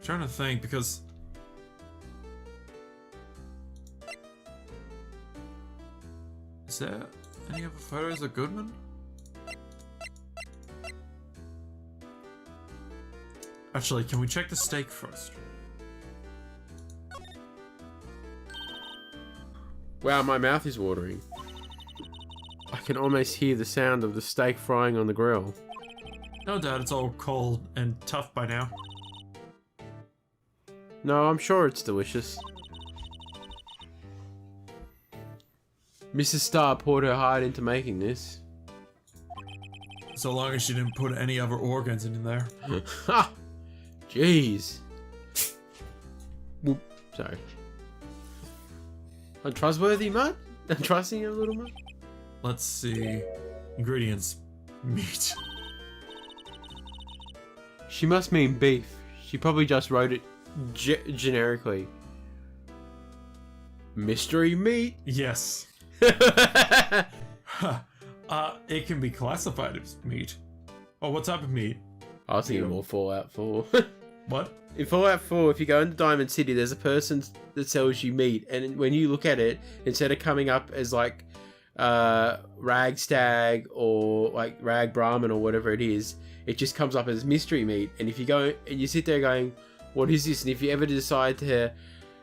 Trying to think, because is there any other photos of Goodman? Actually, can we check the steak first? Wow, my mouth is watering. I can almost hear the sound of the steak frying on the grill. No doubt it's all cold and tough by now. No, I'm sure it's delicious. Mrs. Starr poured her heart into making this. So long as she didn't put any other organs in there. Ha! Jeez. Whoop. Sorry. Untrustworthy, mate? Untrusting you a little, mate? Let's see. Ingredients. Meat. She must mean beef. She probably just wrote it generically. Mystery meat? Yes. It can be classified as meat. Oh, what type of meat? I was thinking more Fallout 4. What? In Fallout 4, if you go into Diamond City, there's a person that sells you meat, and when you look at it, instead of coming up as like Rag Stag or like Rag Brahmin or whatever it is, it just comes up as mystery meat. And if you go and you sit there going, what is this? And if you ever decide to,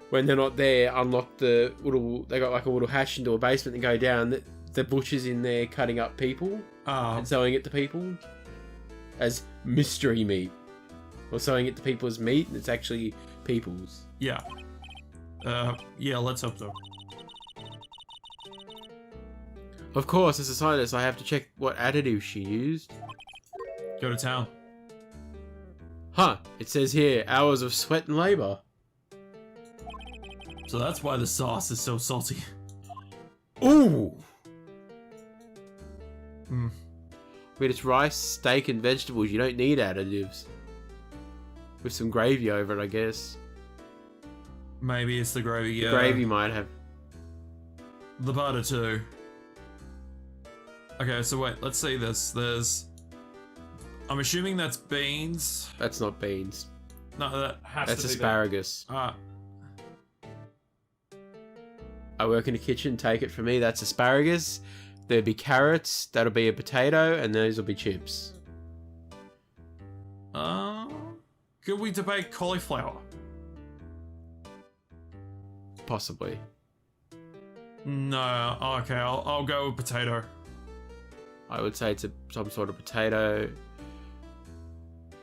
when they're not there, unlock the little, they got like a little hatch into a basement and go down, the butcher's in there cutting up people and selling it to people as mystery meat. Or selling it to people as meat, and it's actually people's. Yeah. Yeah, let's hope so. Of course, as a scientist, I have to check what additive she used. Go to town. Huh, it says here, hours of sweat and labor. So that's why the sauce is so salty. Ooh! Hmm. But it's rice, steak, and vegetables. You don't need additives. With some gravy over it, I guess. Maybe it's the gravy, yeah. The gravy might have. The butter too. Okay, so wait, let's see this. There's... I'm assuming that's beans. That's not beans. No, that has That's to be asparagus. Ah. I work in a kitchen, take it from me, that's asparagus. There'll be carrots, that'll be a potato, and those will be chips. Could we debate cauliflower? Possibly. No, okay, I'll go with potato. I would say it's some sort of potato.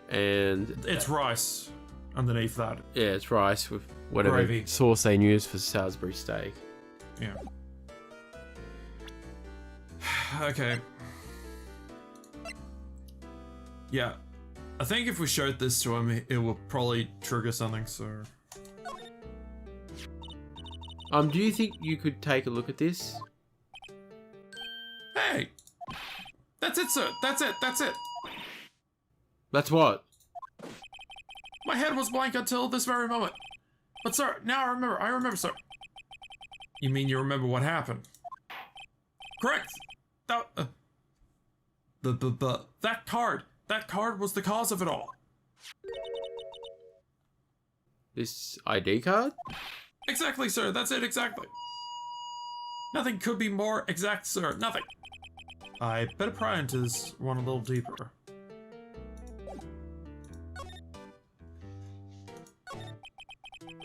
And... It's rice underneath that. Yeah, it's rice with whatever Gravy. sauce they use for Salisbury steak. Yeah. Okay. Yeah. I think if we showed this to him, it will probably trigger something, so... Do you think you could take a look at this? Hey! That's it, sir! That's it! That's it! That's what? My head was blank until this very moment. But sir, now I remember, sir. You mean you remember what happened? Correct! That card was the cause of it all. This ID card? Exactly, sir. That's it, exactly. Nothing could be more exact, sir. Nothing. I better pry into this one a little deeper.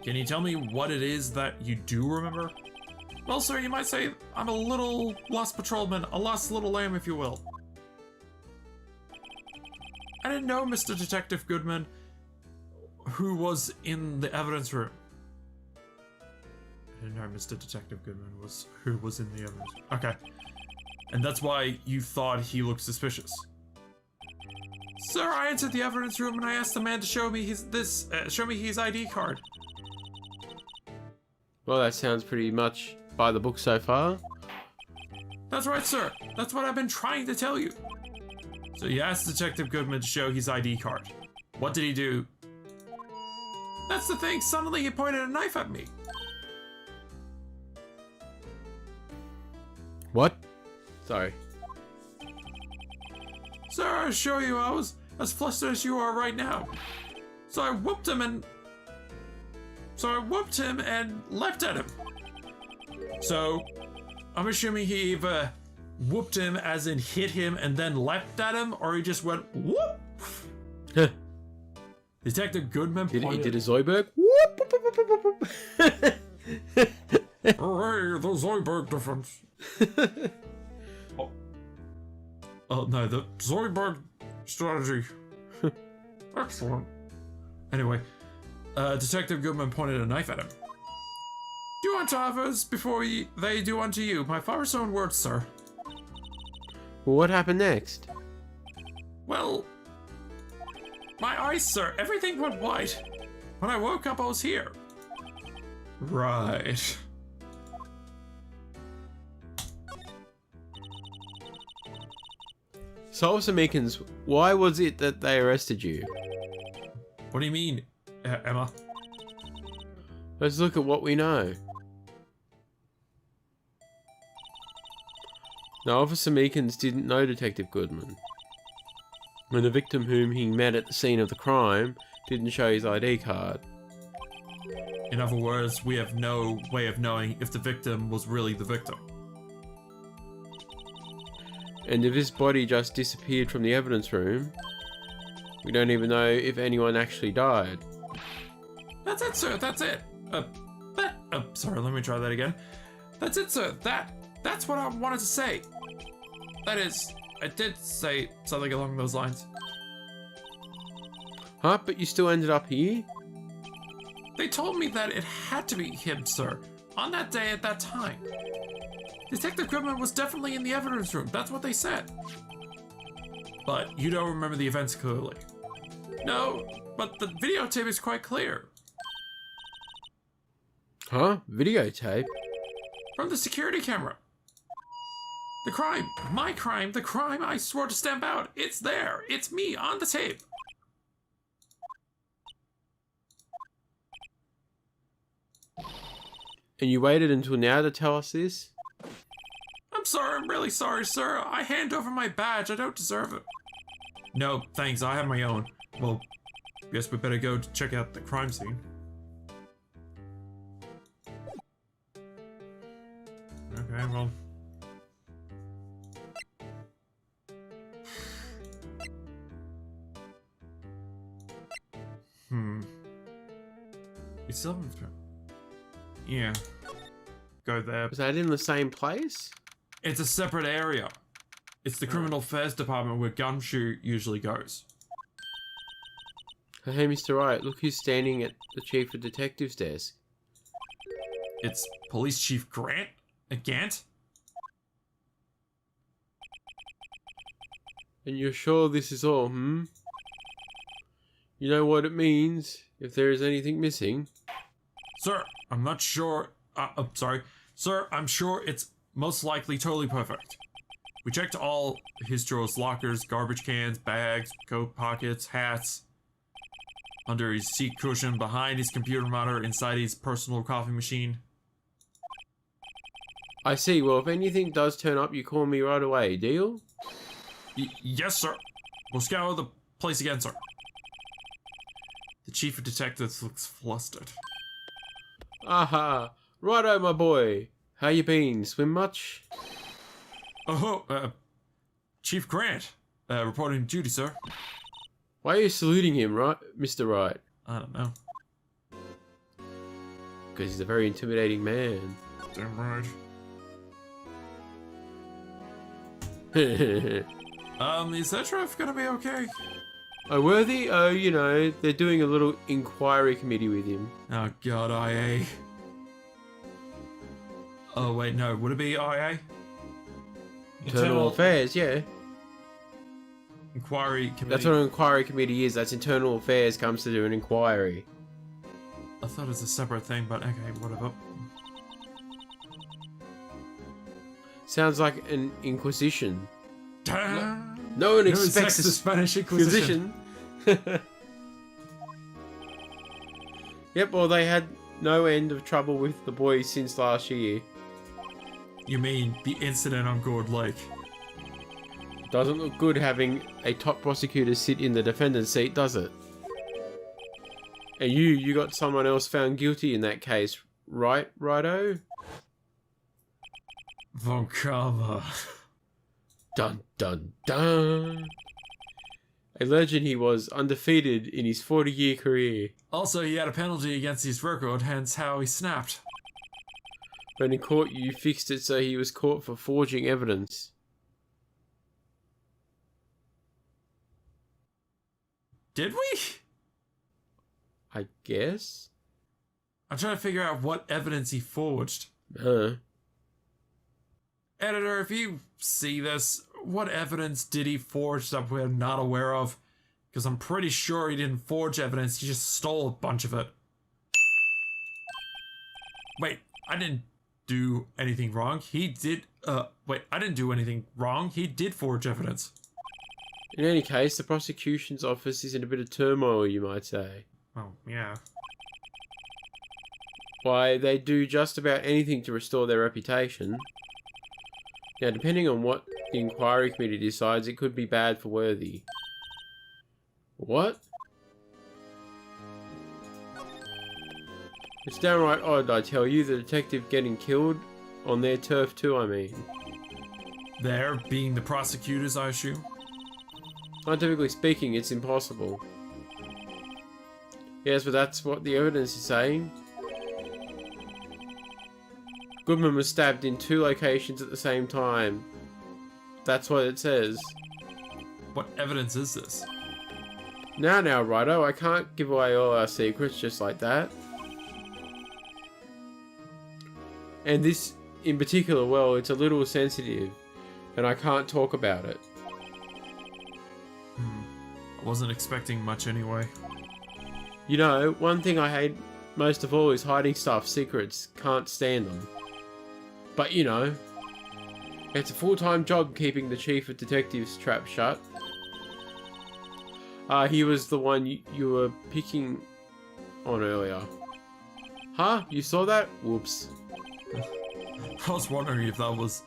Can you tell me what it is that you do remember? Well, sir, you might say I'm a little lost patrolman, a lost little lamb, if you will. I didn't know Mr. Detective Goodman, who was in the evidence room. I didn't know Mr. Detective Goodman was who was in the evidence room. Okay. And that's why you thought he looked suspicious. Sir, I entered the evidence room and I asked the man to show me his ID card. Well, that sounds pretty much by the book so far. That's right, sir. That's what I've been trying to tell you. So you asked Detective Goodman to show his ID card. What did he do? That's the thing. Suddenly he pointed a knife at me. What? Sorry. Sir, I assure you I was as flustered as you are right now. So I whooped him and leapt at him. So, I'm assuming he either whooped him as in hit him and then leapt at him, or he just went whoop. Detective Goodman He pointed... did a Zoidberg. Hooray, the Zoidberg difference. Oh no, the Zoidberg strategy. Excellent. Anyway, Detective Goodman pointed a knife at him. Do unto others before they do unto you. My father's own words, sir. Well, what happened next? Well, my eyes, sir. Everything went white. When I woke up, I was here. Right. So, Officer Meekins, why was it that they arrested you? What do you mean, Emma? Let's look at what we know. Now, Officer Meekins didn't know Detective Goodman. And the victim whom he met at the scene of the crime didn't show his ID card. In other words, we have no way of knowing if the victim was really the victim. And if his body just disappeared from the evidence room, we don't even know if anyone actually died. That's it, sir. That's it. Sorry, let me try that again. That's it, sir. That's what I wanted to say. That is, I did say something along those lines. Huh? But you still ended up here? They told me that it had to be him, sir. On that day at that time. Detective Goodman was definitely in the evidence room. That's what they said. But you don't remember the events clearly. No, but the videotape is quite clear. Huh? Videotape? From the security camera. The crime, my crime, the crime I swore to stamp out. It's there. It's me on the tape. And you waited until now to tell us this? I'm sorry, I'm really sorry, sir. I hand over my badge. I don't deserve it. No, thanks. I have my own. Well, guess we better go to check out the crime scene. Okay, well. You still haven't... Yeah. Go there. Was that in the same place? It's a separate area. It's the criminal affairs department where Gumshoe usually goes. Hey, Mr. Wright, look who's standing at the Chief of Detectives desk. It's Police Chief Gant? And you're sure this is all, You know what it means if there is anything missing? Sir, I'm not sure. Sorry. Sir, I'm sure it's most likely totally perfect. We checked all his drawers, lockers, garbage cans, bags, coat pockets, hats, under his seat cushion, behind his computer monitor, inside his personal coffee machine. I see. Well, if anything does turn up, you call me right away. Deal? Yes, sir. We'll scour the place again, sir. The chief of detectives looks flustered. Aha! Righto, my boy. How you been? Swim much? Oh, Chief Grant, reporting duty, sir. Why are you saluting him, right, Mr. Wright? I don't know. Because he's a very intimidating man. Damn right. Is that trip gonna be okay? Oh, Worthy? Oh, you know, they're doing a little inquiry committee with him. Oh god, IA. Oh wait, no, would it be IA? Internal Affairs, yeah. Inquiry committee. That's what an inquiry committee is. That's Internal Affairs comes to do an inquiry. I thought it was a separate thing, but okay, whatever. Sounds like an inquisition. Damn. No one expects the Spanish Inquisition. Yep, well, they had no end of trouble with the boys since last year. You mean the incident on Gourd Lake? Doesn't look good having a top prosecutor sit in the defendant's seat, does it? And you got someone else found guilty in that case, right, Righto? Von Karma. Dun dun dun. A legend he was, undefeated in his 40-year career. Also, he had a penalty against his record, hence how he snapped. When in court, you fixed it so he was caught for forging evidence. Did we? I guess? I'm trying to figure out what evidence he forged. Editor, if you see this, what evidence did he forge that we're not aware of? Because I'm pretty sure he didn't forge evidence, he just stole a bunch of it. Wait, I didn't do anything wrong. He did, wait, I didn't do anything wrong. He did forge evidence. In any case, the prosecution's office is in a bit of turmoil, you might say. Oh, yeah. Why, they do just about anything to restore their reputation. Now, depending on what the inquiry committee decides, it could be bad for Worthy. What? It's downright odd, I tell you, the detective getting killed on their turf too, I mean. There, being the prosecutors, I assume? Scientifically speaking, it's impossible. Yes, but that's what the evidence is saying. Goodman was stabbed in 2 locations at the same time. That's what it says. What evidence is this? Now, Righto, I can't give away all our secrets just like that. And this, in particular, well, it's a little sensitive, and I can't talk about it. I wasn't expecting much anyway. You know, one thing I hate most of all is hiding stuff, secrets. Can't stand them. But, you know, it's a full-time job keeping the chief of detectives trap shut. He was the one you were picking on earlier. Huh? You saw that? Whoops. I was wondering if that was...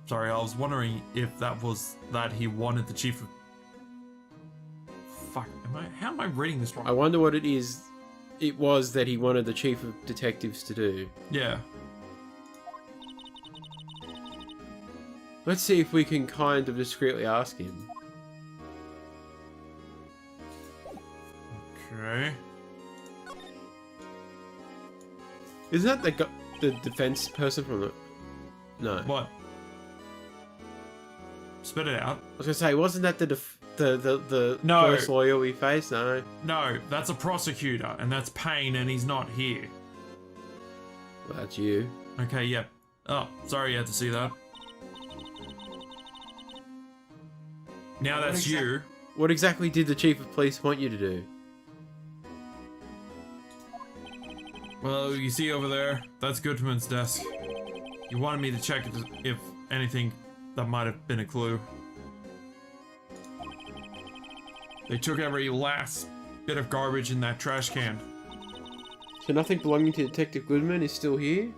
sorry, I was wondering if that was that he wanted the chief of... Fuck, how am I reading this wrong? I wonder what it was that he wanted the chief of detectives to do. Yeah. Let's see if we can kind of discreetly ask him. Okay. Isn't that the defense person from the... No. What? Spit it out. I was gonna say, wasn't that the No. first lawyer we faced? No. No, that's a prosecutor, and that's Payne, and he's not here. Well, that's you. Okay, yep. Oh, sorry you had to see that. Now that's you. What exactly did the chief of police want you to do? Well, you see over there, that's Goodman's desk. You wanted me to check if anything that might have been a clue. They took every last bit of garbage in that trash can. So nothing belonging to Detective Goodman is still here?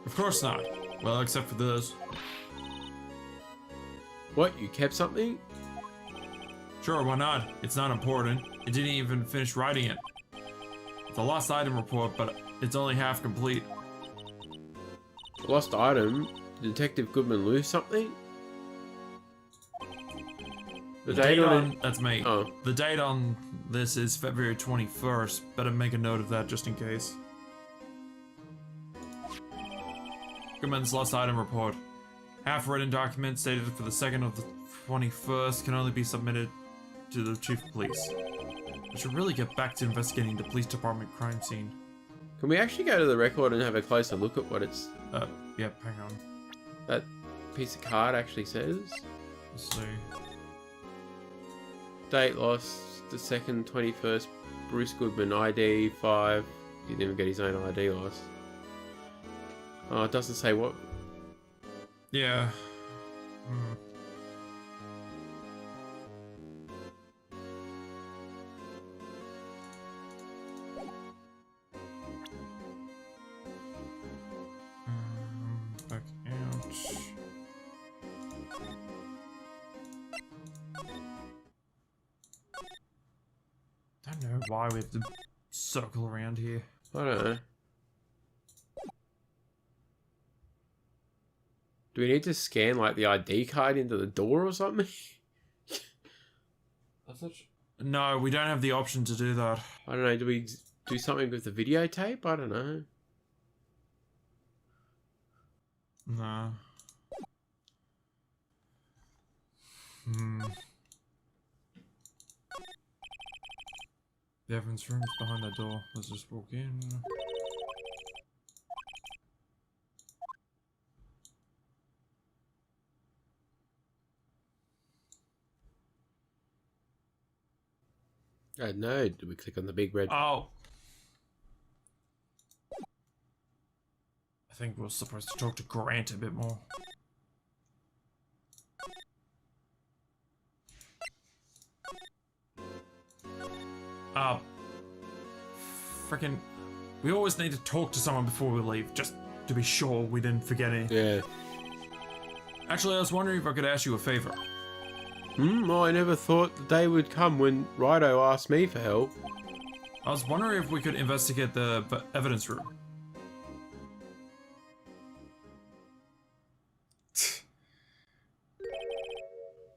Of course not. Well, except for this. What, you kept something? Sure, why not? It's not important. I didn't even finish writing it. It's a lost item report, but it's only half complete. Lost item? Did Detective Goodman lose something? The date on... That's me. Oh. The date on this is February 21st. Better make a note of that just in case. Goodman's lost item report. Half-written document stated for the 2nd of the 21st can only be submitted to the chief of police. I should really get back to investigating the police department crime scene. Can we actually go to the record and have a closer look at what it's... Yep, hang on. that piece of card actually says? Let's see. Date lost, the 2nd, 21st, Bruce Goodman, ID 5. Didn't even get his own ID lost. Oh, it doesn't say what... Yeah. don't know why we have to circle around here. I don't know. Do we need to scan like the ID card into the door or something? No, we don't have the option to do that. I don't know. Do we do something with the videotape? I don't know. No. The evidence room is behind that door. Let's just walk in. I don't know. Do we click on the big red? Oh. I think we're supposed to talk to Grant a bit more. Frickin'. We always need to talk to someone before we leave, just to be sure we didn't forget anything. Yeah. Actually, I was wondering if I could ask you a favor. Well, I never thought the day would come when Righto asked me for help. I was wondering if we could investigate the evidence room.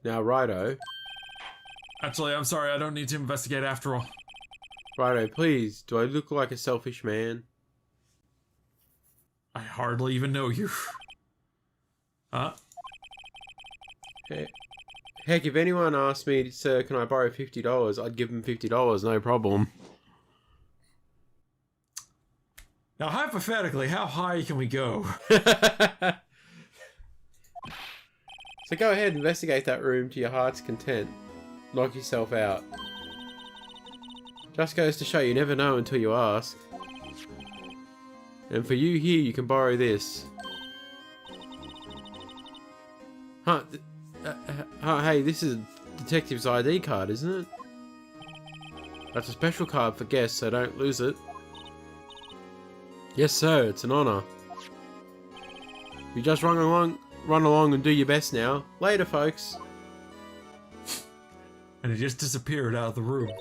Now, Righto. Actually, I'm sorry, I don't need to investigate after all. Righto, please. Do I look like a selfish man? I hardly even know you. Huh? Heck, if anyone asked me, sir, can I borrow $50, I'd give them $50, no problem. Now, hypothetically, how high can we go? So go ahead, investigate that room to your heart's content. Knock yourself out. Just goes to show you never know until you ask. And for you here, you can borrow this. Huh? Hey, this is Detective's ID card, isn't it? That's a special card for guests, so don't lose it. Yes, sir. It's an honor. You just run along and do your best now. Later, folks. And it just disappeared out of the room.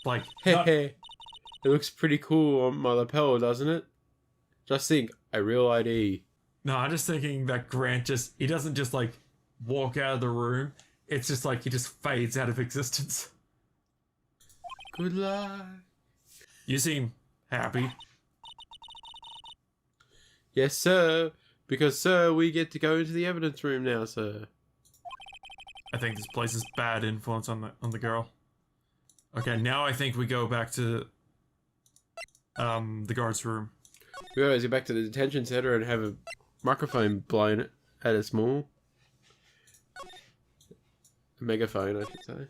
Like, It looks pretty cool on my lapel, doesn't it? Just think, a real ID. No, I'm just thinking that Grant he doesn't just like walk out of the room. It's just like he just fades out of existence. Good luck. You seem happy. Yes, sir. Because, sir, we get to go into the evidence room now, sir. I think this place is bad influence on the girl. Okay, now I think we go back to the guard's room. We always go back to the detention center and have a microphone blown at us more. A megaphone, I should say.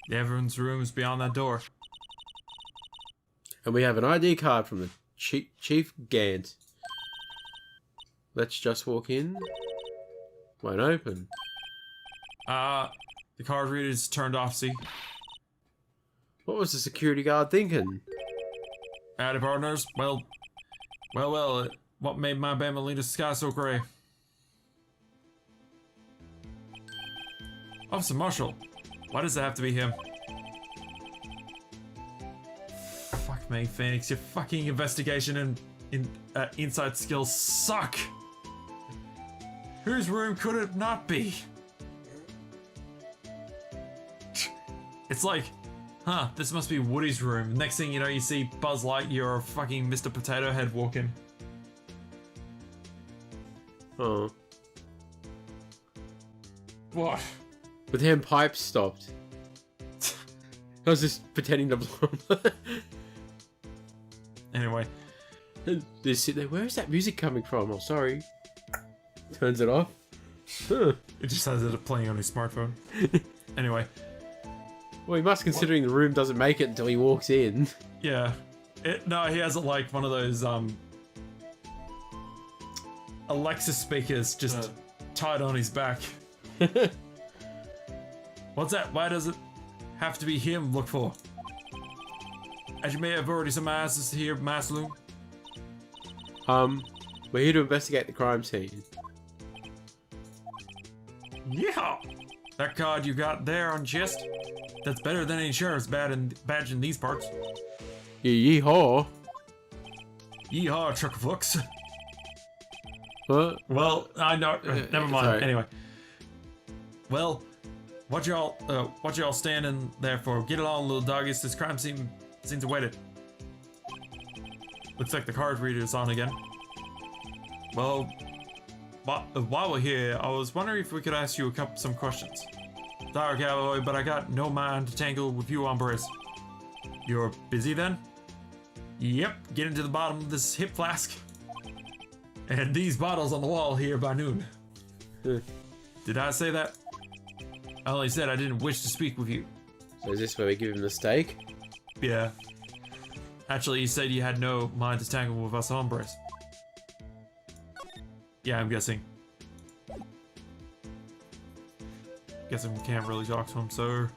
The evidence room is beyond that door. And we have an ID card from the Chief Gant. Let's just walk in. Won't open. The card reader's turned off, see? What was the security guard thinking? Howdy, partners. Well, what made my Bambalina's sky so grey? Officer Marshall, why does it have to be him? Fuck me, Phoenix, your fucking investigation and insight skills suck! Whose room could it not be? It's like, huh, this must be Woody's room. Next thing you know, you see Buzz Lightyear or fucking Mr. Potato Head walking. Oh. What? But then pipes stopped. I was just pretending to blow them. Anyway. Just sit there. Where is that music coming from? Oh, sorry. Turns it off. Huh. It just has it playing on his smartphone. Anyway. Well, he must, considering the room doesn't make it until he walks in. Yeah. No, he has like one of those Alexa speakers just tied on his back. What's that? Why does it have to be him look for? As you may have already surmised here, Masloom. We're here to investigate the crime scene. Yeah! That card you got there on chest? That's better than any sheriff's badge in these parts. Yeehaw. Yeehaw, truck of looks. What? Well, I know. Never mind. sorry. Anyway. Well, what y'all standing there for? Get along, little doggies. This crime scene seems awaited. Looks like the card reader is on again. Well, while we're here, I was wondering if we could ask you some questions. Sorry, cowboy, but I got no mind to tangle with you, hombres. You're busy then? Yep, getting to the bottom of this hip flask. And these bottles on the wall here by noon. Did I say that? I only said I didn't wish to speak with you. So is this where we give him the steak? Yeah. Actually, you said you had no mind to tangle with us hombres. Yeah, I'm guessing. Guessing we can't really talk to him, so...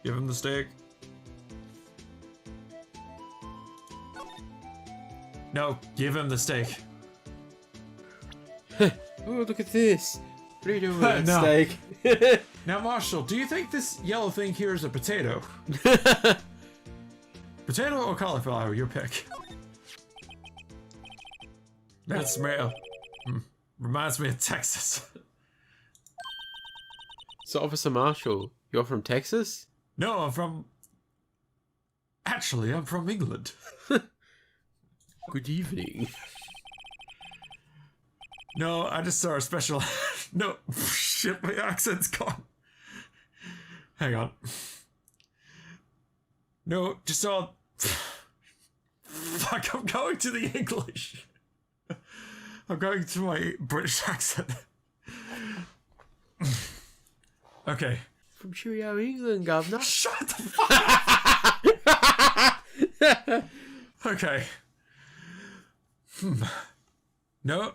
Give him the steak. No, give him the steak. Oh, look at this. What are you doing with that No. steak? Now, Marshall, do you think this yellow thing here is a potato? Potato or cauliflower, your pick. That smell reminds me of Texas. So, Officer Marshall, you're from Texas? No, I'm from... Actually, I'm from England. Good evening. No, I just saw a special... No, shit, my accent's gone. Hang on. No, just saw... Fuck, I'm going to the English. I'm going to my British accent. Okay. From Cheerio, England, governor. Shut the fuck up. Okay. No.